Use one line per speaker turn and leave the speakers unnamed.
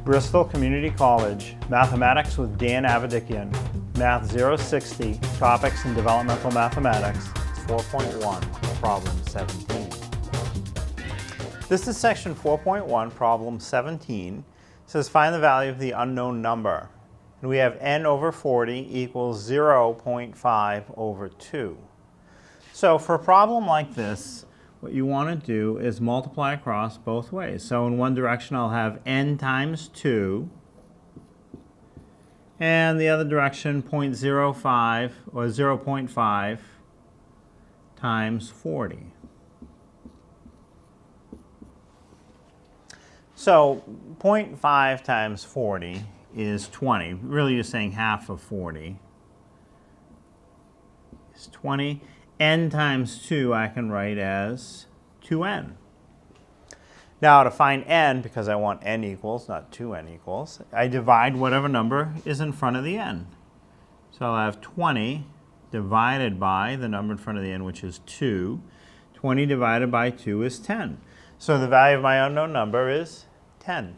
Bristol Community College, Mathematics with Dan Avedikian, Math 060, Topics in Developmental Mathematics, 4.1, Problem 17. This is section 4.1, Problem 17. It says find the value of the unknown number. And we have n over 40 equals 0.5 over 2. So for a problem like this, what you want to do is multiply across both ways. So in one direction I'll have n times 2, and the other direction 0.05 or 0.5 times 40. So 0.5 times 40 is 20. Really you're saying half of 40 is 20. N times 2 I can write as 2n. Now to find n, because I want n equals, not 2n equals, I divide whatever number is in front of the n. So I'll have 20 divided by the number in front of the n, which is 2. 20 divided by 2 is 10. So the value of my unknown number is 10.